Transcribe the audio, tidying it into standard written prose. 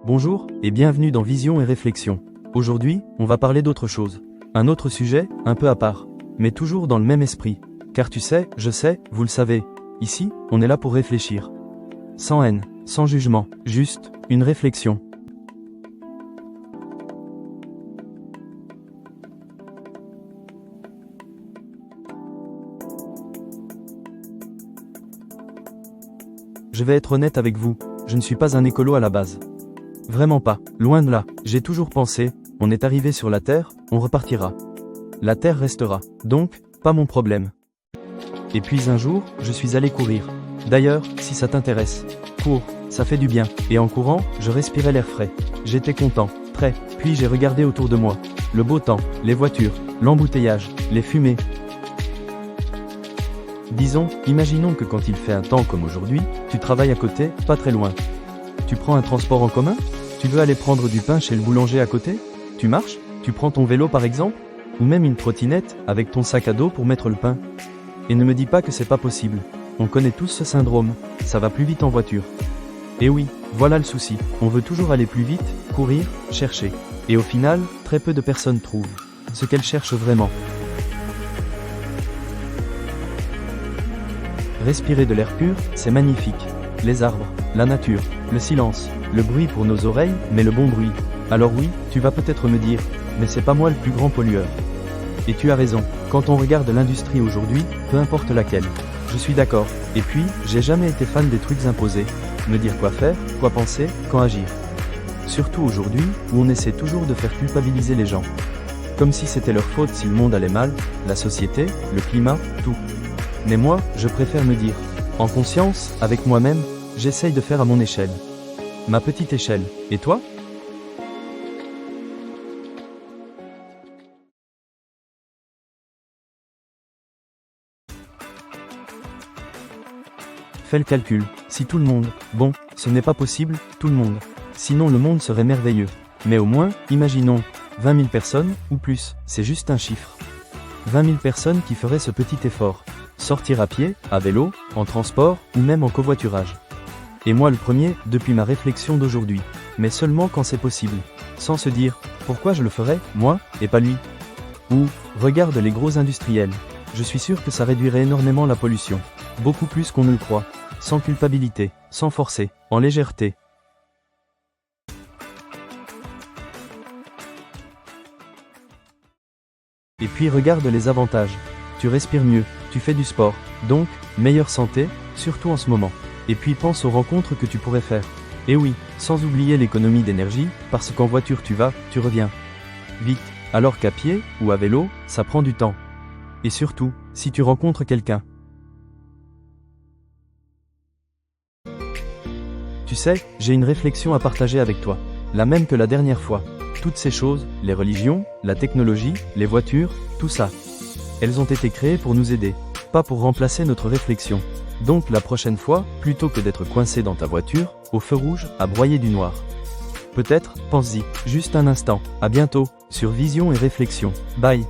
Bonjour, et bienvenue dans Vision et Réflexion. Aujourd'hui, on va parler d'autre chose. Un autre sujet, un peu à part. Mais toujours dans le même esprit. Car tu sais, je sais, vous le savez. Ici, on est là pour réfléchir. Sans haine, sans jugement, juste, une réflexion. Je vais être honnête avec vous, je ne suis pas un écolo à la base. Vraiment pas, loin de là. J'ai toujours pensé, on est arrivé sur la Terre, on repartira. La Terre restera, donc, pas mon problème. Et puis un jour, je suis allé courir. D'ailleurs, si ça t'intéresse, cours, ça fait du bien. Et en courant, je respirais l'air frais. J'étais content, très. Puis j'ai regardé autour de moi. Le beau temps, les voitures, l'embouteillage, les fumées. Disons, imaginons que quand il fait un temps comme aujourd'hui, tu travailles à côté, pas très loin. Tu prends un transport en commun? Tu veux aller prendre du pain chez le boulanger à côté? Tu marches? Tu prends ton vélo par exemple? Ou même une trottinette, avec ton sac à dos pour mettre le pain? Et ne me dis pas que c'est pas possible. On connaît tous ce syndrome, ça va plus vite en voiture. Et oui, voilà le souci, on veut toujours aller plus vite, courir, chercher. Et au final, très peu de personnes trouvent ce qu'elles cherchent vraiment. Respirer de l'air pur, c'est magnifique. Les arbres, la nature, le silence, le bruit pour nos oreilles, mais le bon bruit. Alors oui, tu vas peut-être me dire, mais c'est pas moi le plus grand pollueur. Et tu as raison, quand on regarde l'industrie aujourd'hui, peu importe laquelle. Je suis d'accord, et puis, j'ai jamais été fan des trucs imposés. Me dire quoi faire, quoi penser, quand agir. Surtout aujourd'hui, où on essaie toujours de faire culpabiliser les gens. Comme si c'était leur faute si le monde allait mal, la société, le climat, tout. Mais moi, je préfère me dire, en conscience, avec moi-même, j'essaye de faire à mon échelle. Ma petite échelle. Et toi? Fais le calcul. Si tout le monde, bon, ce n'est pas possible, tout le monde. Sinon le monde serait merveilleux. Mais au moins, imaginons, 20 000 personnes, ou plus, c'est juste un chiffre. 20 000 personnes qui feraient ce petit effort. Sortir à pied, à vélo, en transport, ou même en covoiturage. Et moi le premier, depuis ma réflexion d'aujourd'hui. Mais seulement quand c'est possible. Sans se dire, pourquoi je le ferais, moi, et pas lui? Ou, regarde les gros industriels. Je suis sûr que ça réduirait énormément la pollution. Beaucoup plus qu'on ne le croit. Sans culpabilité, sans forcer, en légèreté. Et puis regarde les avantages. Tu respires mieux, tu fais du sport, donc, meilleure santé, surtout en ce moment. Et puis pense aux rencontres que tu pourrais faire. Et oui, sans oublier l'économie d'énergie, parce qu'en voiture tu vas, tu reviens. Vite, alors qu'à pied, ou à vélo, ça prend du temps. Et surtout, si tu rencontres quelqu'un. Tu sais, j'ai une réflexion à partager avec toi. La même que la dernière fois. Toutes ces choses, les religions, la technologie, les voitures, tout ça. Elles ont été créées pour nous aider, pas pour remplacer notre réflexion. Donc la prochaine fois, plutôt que d'être coincé dans ta voiture, au feu rouge, à broyer du noir. Peut-être, pense-y, juste un instant. À bientôt, sur Vision et Réflexion. Bye.